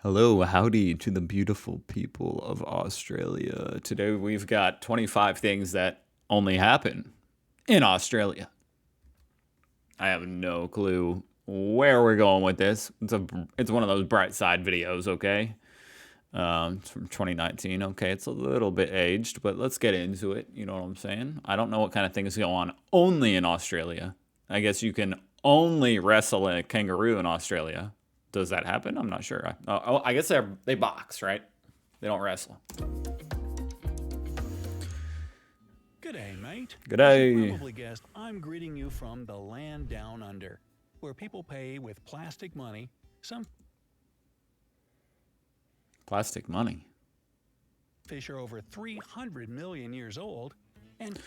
Hello, howdy to the beautiful people of Australia. Today we've got 25 things that only happen in Australia. I have no clue where we're going with this. It's one of those bright side videos, okay? It's from 2019. Okay, it's a little bit aged, but let's get into it. You know what I'm saying? I don't know what kind of things go on only in Australia. I guess you can only wrestle a kangaroo in Australia. Does that happen? I'm not sure. I guess they box, right? They don't wrestle. G'day, mate. G'day. As you probably guessed, I'm greeting you from the land down under, where people pay with plastic money. Some Plastic money. fish are over 300 million years old, and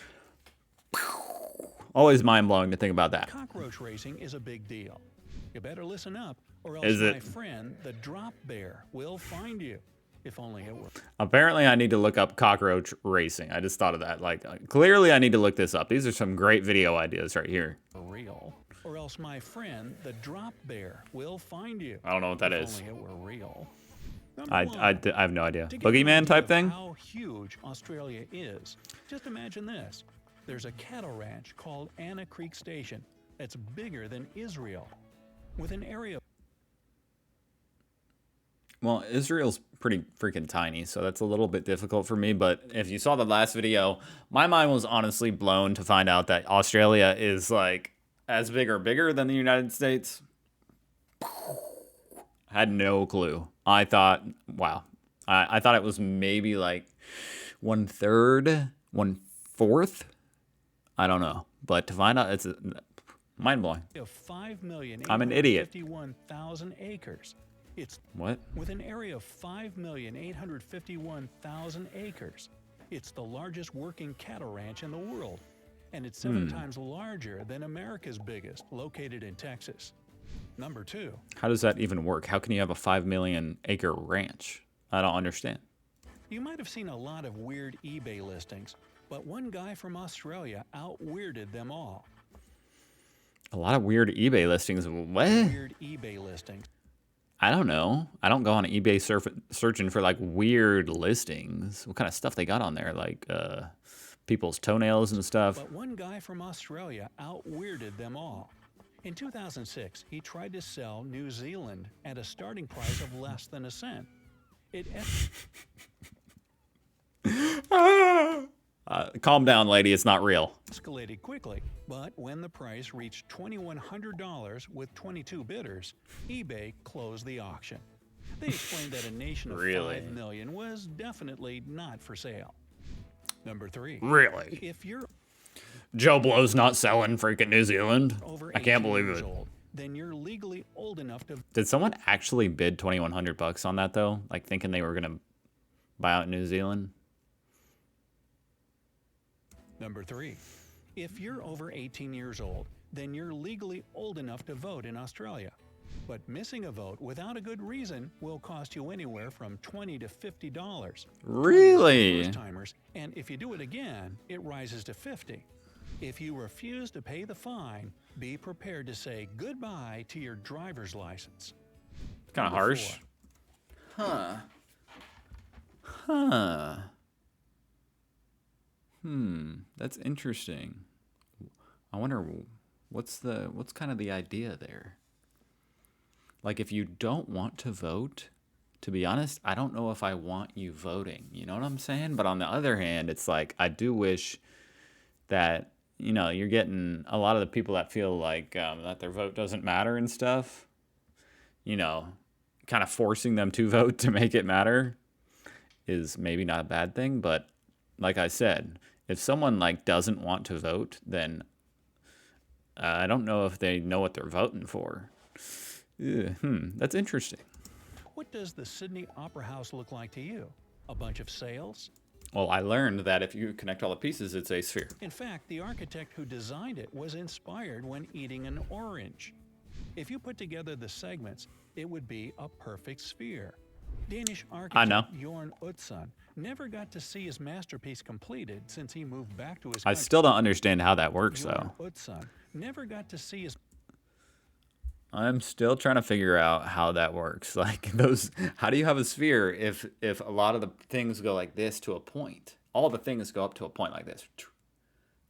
Always mind-blowing to think about that. cockroach racing is a big deal. You better listen up, or else Is it? my friend, the drop bear, will find you. If only it were Apparently, I need to look up cockroach racing. I just thought of that. Clearly, I need to look this up. These are some great video ideas right here. real. Or else my friend, the drop bear, will find you. I don't know what that If is. only it were real. I Number one. have no idea. To get an Boogeyman idea type of thing? How huge Australia is, just imagine this. There's a cattle ranch called Anna Creek Station that's bigger than Israel, with an area. Well, Israel's pretty freaking tiny, so that's a little bit difficult for me. But if you saw the last video, my mind was honestly blown to find out that Australia is like as big or bigger than the United States. Had no clue. I thought, wow. I thought it was maybe like 1/3, 1/4. I don't know. But to find out, it's mind blowing. Of I'm an idiot. 5,851,000 acres. It's What? with an area of 5,851,000 acres. It's the largest working cattle ranch in the world, and it's 7 times larger than America's biggest, located in Texas. Number 2. How does that even work? How can you have a 5 million acre ranch? I don't understand. You might have seen a lot of weird eBay listings, but one guy from Australia out-weirded them all. A lot of weird eBay listings. What? Weird eBay listings. I don't know. I don't go on eBay searching for like weird listings. What kind of stuff they got on there? Like people's toenails and stuff. But one guy from Australia out-weirded them all. In 2006, he tried to sell New Zealand at a starting price of less than a cent. It Calm down, lady. It's not real. escalated quickly, but when the price reached $2,100 with 22 bidders, eBay closed the auction. They explained that a nation of Really? 5 million was definitely not for sale. Number 3. Really? If you're Joe Blow's not selling freaking New Zealand. over I can't 18 believe years it. old, then you're legally old enough to Did someone actually bid $2,100 on that though? Like thinking they were gonna buy out New Zealand? Number 3. If you're over 18 years old, then you're legally old enough to vote in Australia. But missing a vote without a good reason will cost you anywhere from $20 to $50. Really? First-timers, and if you do it again, it rises to $50. If you refuse to pay the fine, be prepared to say goodbye to your driver's license. Kind of Number harsh. 4. Huh. That's interesting. I wonder what's kind of the idea there? Like if you don't want to vote, to be honest, I don't know if I want you voting. You know what I'm saying? But on the other hand, it's like I do wish that, you know, you're getting a lot of the people that feel like that their vote doesn't matter and stuff, you know, kind of forcing them to vote to make it matter is maybe not a bad thing. But like I said, if someone like doesn't want to vote, then I don't know if they know what they're voting for. That's interesting. What does the Sydney Opera House look like to you? A bunch of sails? Well, I learned that if you connect all the pieces, it's a sphere. In fact, the architect who designed it was inspired when eating an orange. If you put together the segments, it would be a perfect sphere. Danish know. architect Jorn Utzon never got to see his masterpiece completed since he moved back to his I country. still don't understand how that works, though. Jorn Utzon never got to see his I'm still trying to figure out how that works. Like those, how do you have a sphere if a lot of the things go like this to a point? All the things go up to a point like this.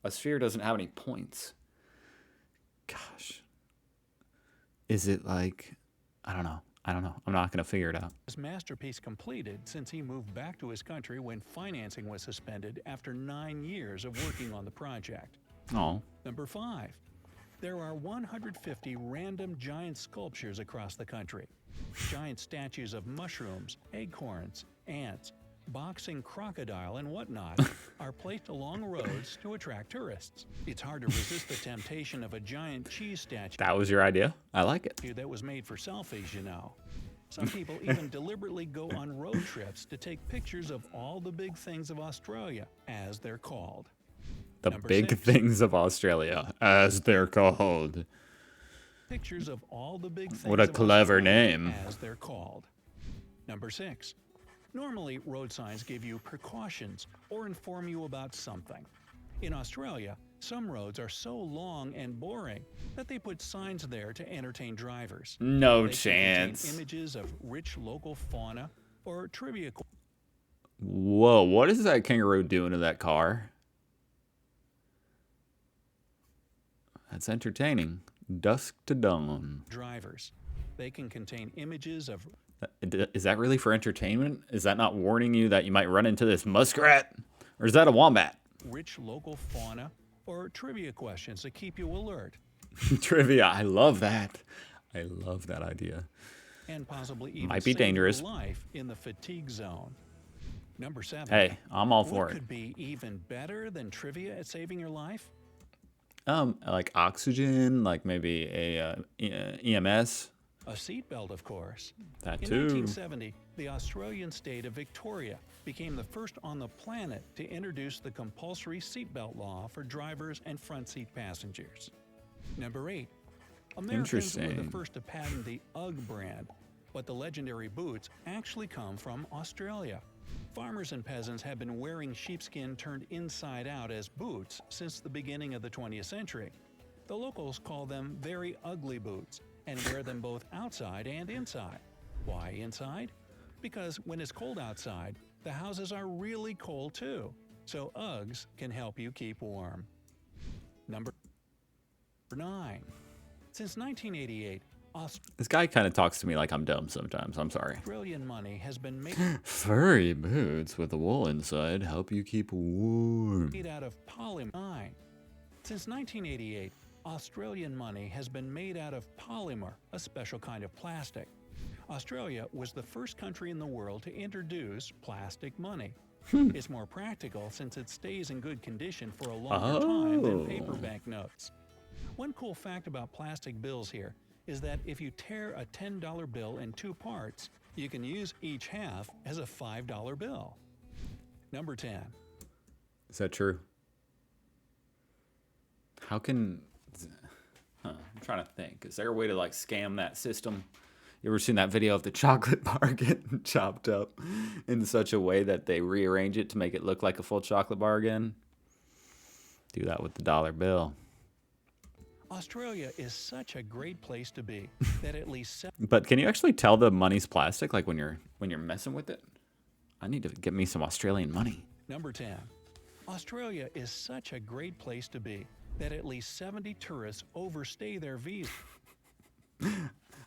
A sphere doesn't have any points. Gosh. Is it like, I don't know. I don't know. I'm not going to figure it out. His masterpiece completed since he moved back to his country when financing was suspended after 9 years of working on the project. Oh. Number 5. There are 150 random giant sculptures across the country. Giant statues of mushrooms, acorns, ants, boxing crocodile, and whatnot are placed along roads to attract tourists. It's hard to resist the temptation of a giant cheese statue That was your idea? I like it. that was made for selfies, you know. Some people even deliberately go on road trips to take pictures of all the big things of Australia, as they're called. The Number big 6. things of Australia, as they're called. Pictures of all the big things What a of clever Australia, name. as they're called. Number 6. Normally, road signs give you precautions or inform you about something. In Australia, some roads are so long and boring that they put signs there to entertain drivers. No They can contain chance. images of rich local fauna or trivia. Whoa, what is that kangaroo doing to that car? That's entertaining. Dusk to dawn. Drivers. They can contain images of Is that really for entertainment? Is that not warning you that you might run into this muskrat? Or is that a wombat? rich local fauna or trivia questions to keep you alert. Trivia, I love that. I love that idea. And possibly even Might be save your dangerous. life in the fatigue zone. Number 7. Hey, I'm all what for it. could be even better than trivia at saving your life? Like oxygen, like maybe a EMS. A seatbelt, of course. That In too. 1970, the Australian state of Victoria became the first on the planet to introduce the compulsory seatbelt law for drivers and front seat passengers. Number 8. Americans were the Interesting. first to patent the UGG brand, but the legendary boots actually come from Australia. Farmers and peasants have been wearing sheepskin turned inside out as boots since the beginning of the 20th century. The locals call them very ugly boots and wear them both outside and inside. Why inside? Because when it's cold outside, the houses are really cold too. So Uggs can help you keep warm. Number 9. Since 1988, This guy kind of talks to me like I'm dumb sometimes. I'm sorry. Australian money has been Furry boots with a wool inside help you keep warm. made out of polymer. Since 1988, Australian money has been made out of polymer, a special kind of plastic. Australia was the first country in the world to introduce plastic money. It's more practical since it stays in good condition for a longer time than paper banknotes. One cool fact about plastic bills here is that if you tear a $10 bill in 2 parts, you can use each half as a $5 bill. Number 10. Is that true? How can... I'm trying to think. Is there a way to like scam that system? You ever seen that video of the chocolate bar getting chopped up in such a way that they rearrange it to make it look like a full chocolate bar again? Do that with the dollar bill. Australia is such a great place to be that at least But can you actually tell the money's plastic, like when you're messing with it? I need to get me some Australian money. Number 10. Australia is such a great place to be that at least 70 tourists overstay their visas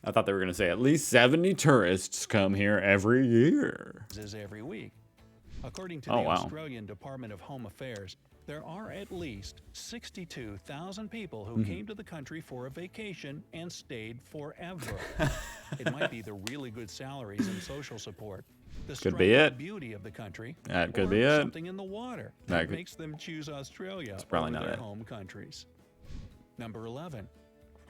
I thought they were going to say at least 70 tourists come here every year. every week. According to Oh, the wow. Australian Department of Home Affairs, there are at least 62,000 people who came to the country for a vacation and stayed forever. It might be the really good salaries and social support, the Could be striking it. beauty of the country, That could or be it. something in the water That that could- makes them choose Australia probably over not their it. home countries. Number 11.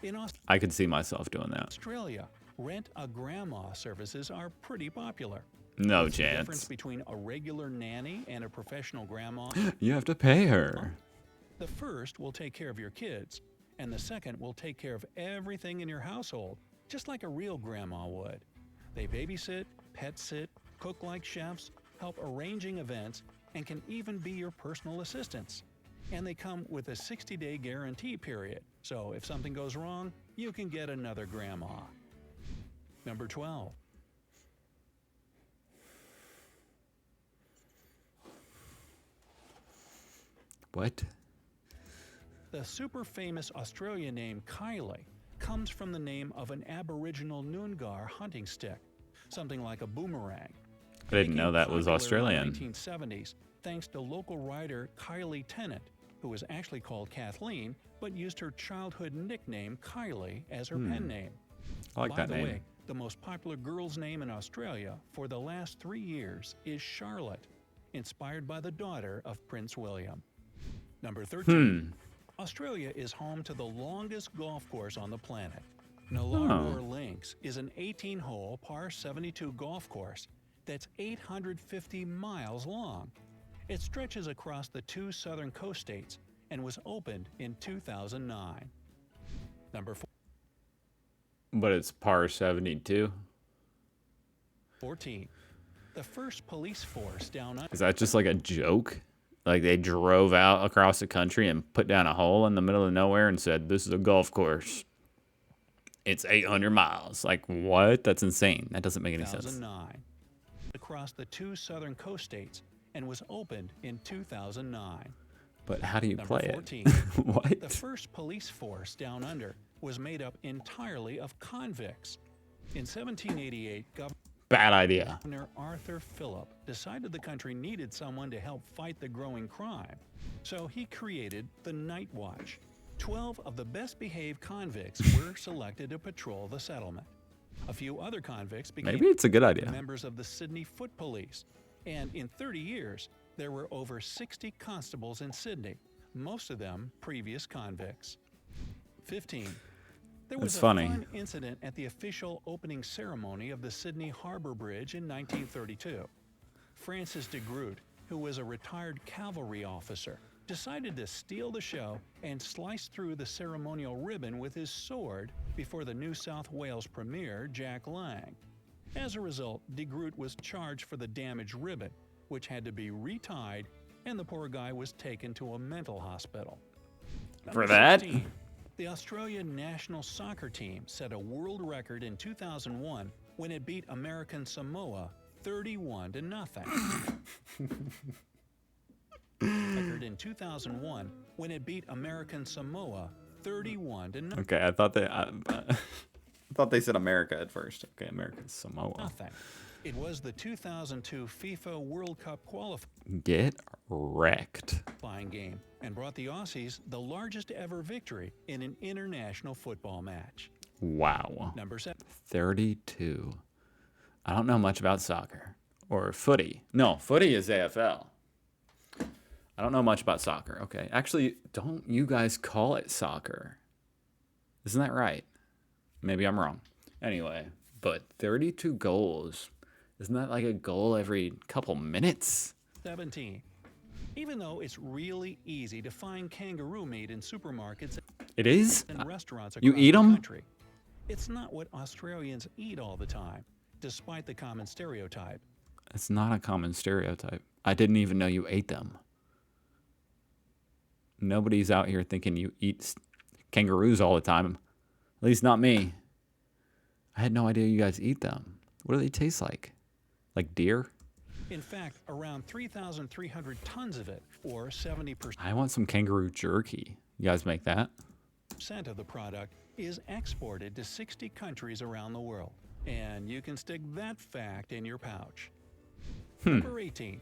In I could see myself doing that. Australia, rent-a-grandma services are pretty popular. No What's the difference chance. between a regular nanny and a professional grandma? You have to pay her. The first will take care of your kids, and the second will take care of everything in your household, just like a real grandma would. They babysit, pet sit, cook like chefs, help arranging events, and can even be your personal assistants. And they come with a 60-day guarantee period, so if something goes wrong, you can get another grandma. Number 12. What? The super famous Australian name Kylie comes from the name of an Aboriginal Noongar hunting stick, something like a boomerang. I didn't know that was Australian. In the 1970s, thanks to local writer Kylie Tennant, who was actually called Kathleen, but used her childhood nickname Kylie as her pen name. I like that name. By the way, the most popular girl's name in Australia for the last 3 years is Charlotte, inspired by the daughter of Prince William. Number 13. Australia is home to the longest golf course on the planet. Nullarbor Links is an 18-hole par 72 golf course that's 850 miles long. It stretches across the 2 southern coast states and was opened in 2009. Number But it's par 72. 14. The first police force down under. Is that just like a joke? Like they drove out across the country and put down a hole in the middle of nowhere and said, "This is a golf course. It's 800 miles." Like, what? That's insane. That doesn't make any sense. 2009. Across the 2 southern coast states and was opened in 2009. But how do you Number play 14. it? What? The first police force down under was made up entirely of convicts. In 1788, Bad idea. Governor Arthur Phillip decided the country needed someone to help fight the growing crime. So he created the Night Watch. 12 of the best behaved convicts were selected to patrol the settlement. A few other convicts became Maybe it's a good idea. members of the Sydney Foot Police. And in 30 years, there were over 60 constables in Sydney, most of them previous convicts. 15. There was That's a funny. fun incident at the official opening ceremony of the Sydney Harbour Bridge in 1932. Francis de Groot, who was a retired cavalry officer, decided to steal the show and slice through the ceremonial ribbon with his sword before the New South Wales Premier, Jack Lang. As a result, de Groot was charged for the damaged ribbon, which had to be retied, and the poor guy was taken to a mental hospital. For that? 16. The Australian national soccer team set a world record in 2001 when it beat American Samoa 31-0. Record in 2001 when it beat American Samoa 31-0. Okay, I thought they said America at first. Okay, America's Samoa. It was the 2002 FIFA World Cup Get wrecked. qualifying game and brought the Aussies the largest ever victory in an international football match. Wow. Number 7. 32. I don't know much about soccer or footy. No, footy is AFL. I don't know much about soccer. Okay. Actually, don't you guys call it soccer? Isn't that right? Maybe I'm wrong. Anyway, but 32 goals. Isn't that like a goal every couple minutes? 17. Even though it's really easy to find kangaroo meat in supermarkets It is? and restaurants You across eat the 'em? country, it's not what Australians eat all the time, despite the common stereotype. It's not a common stereotype. I didn't even know you ate them. Nobody's out here thinking you eat kangaroos all the time. At least not me. I had no idea you guys eat them. What do they taste like? Like deer? In fact, around 3,300 tons of it, or 70% I want some kangaroo jerky. You guys make that? of the product, is exported to 60 countries around the world. And you can stick that fact in your pouch. Number 18.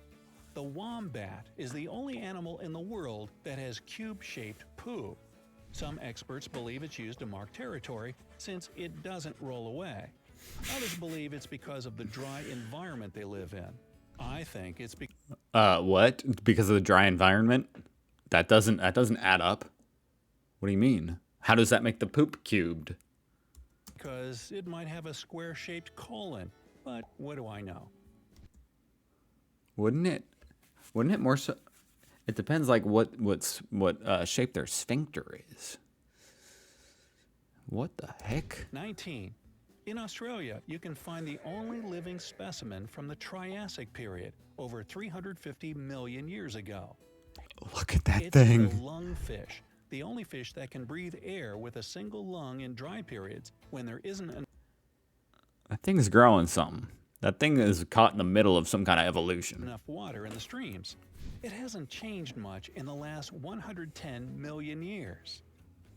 The wombat is the only animal in the world that has cube-shaped poo. Some experts believe it's used to mark territory since it doesn't roll away. Others believe it's because of the dry environment they live in. I think it's What? Because of the dry environment? That doesn't add up. What do you mean? How does that make the poop cubed? because it might have a square-shaped colon, but what do I know? Wouldn't it more so? It depends, like what shape their sphincter is. What the heck? 19. In Australia, you can find the only living specimen from the Triassic period, over 350 million years ago. Look at that It's thing. the lungfish, the only fish that can breathe air with a single lung in dry periods when there isn't That thing's growing something. That thing is caught in the middle of some kind of evolution. enough water in the streams. It hasn't changed much in the last 110 million years.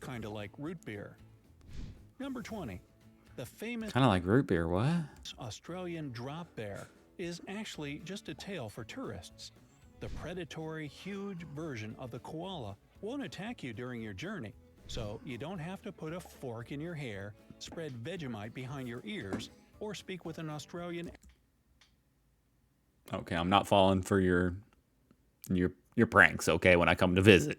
Kinda like root beer. Number 20. The famous Kind of like root beer, what? Australian drop bear is actually just a tale for tourists. The predatory, huge version of the koala won't attack you during your journey, so you don't have to put a fork in your hair, spread Vegemite behind your ears, or speak with an Australian. Okay, I'm not falling for your pranks, okay, when I come to visit.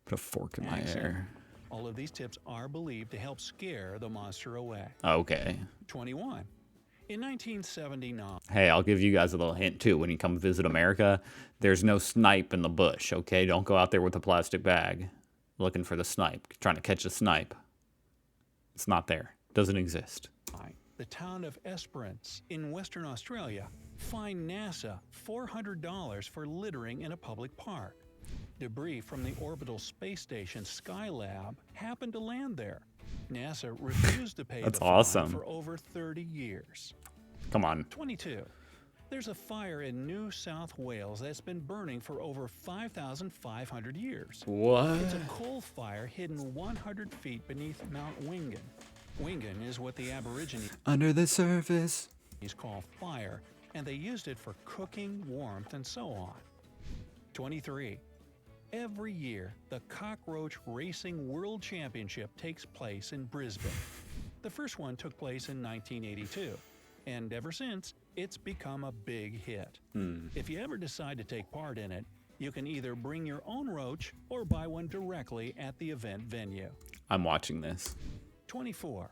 Put a fork in my hair. All of these tips are believed to help scare the monster away. Okay. 21. In 1979, Hey, I'll give you guys a little hint too. When you come visit America, there's no snipe in the bush, okay? Don't go out there with a plastic bag looking for the snipe, trying to catch a snipe. It's not there. Doesn't exist. the town of Esperance in Western Australia fined NASA $400 for littering in a public park. Debris from the orbital space station Skylab happened to land there. NASA refused to pay That's the fine awesome. for over 30 years. Come on. 22. There's a fire in New South Wales that's been burning for over 5,500 years. What? It's a coal fire hidden 100 feet beneath Mount Wingan. Wingan is what the Aborigines Under the surface. call fire, and they used it for cooking, warmth, and so on. 23. Every year, the Cockroach Racing World Championship takes place in Brisbane. The first one took place in 1982, and ever since, it's become a big hit. If you ever decide to take part in it, you can either bring your own roach or buy one directly at the event venue. I'm watching this. 24.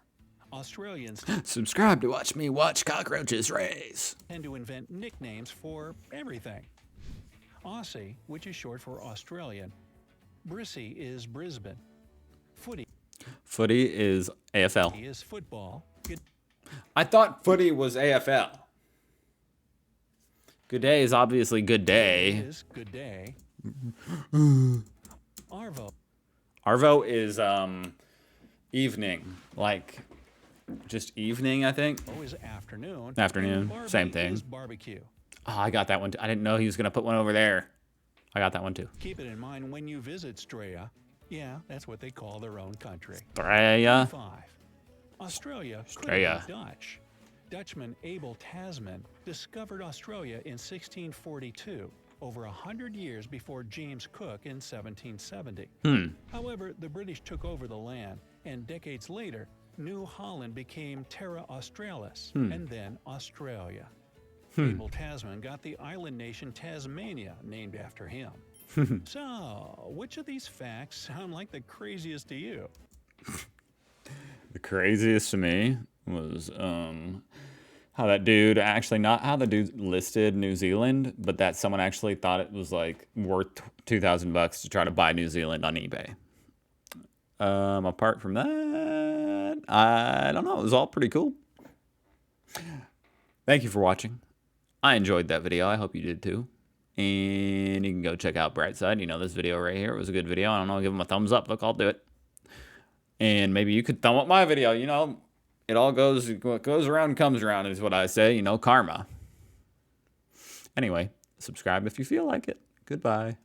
Australians Subscribe to watch me watch cockroaches race. tend to invent nicknames for everything. Aussie, which is short for Australian. Brissy is Brisbane. Footy Footy is AFL. is football. I thought footy was AFL. Good day is obviously good day. Is good day. Arvo Arvo is evening, like just evening, I think. is afternoon. Afternoon, And Barbie same thing. is barbecue. Oh, I got that one. I didn't know he was gonna put one over there. I got that one too. Keep it in mind when you visit Straya. Yeah, that's what they call their own country. Freya. 5. Australia could Australia. have been Dutch. Dutchman Abel Tasman discovered Australia in 1642, over 100 years before James Cook in 1770. However, the British took over the land, and decades later, New Holland became Terra Australis, and then Australia. Abel Tasman got the island nation Tasmania named after him. So, which of these facts sound like the craziest to you? The craziest to me was how that dude actually, not how the dude listed New Zealand, but that someone actually thought it was like worth $2,000 to try to buy New Zealand on eBay. Apart from that, I don't know. It was all pretty cool. Thank you for watching. I enjoyed that video. I hope you did too. And you can go check out Brightside. You know, this video right here was a good video. I don't know, give them a thumbs up. Look, I'll do it. And maybe you could thumb up my video. You know, it all goes, what goes around comes around is what I say. You know, karma. Anyway, subscribe if you feel like it. Goodbye.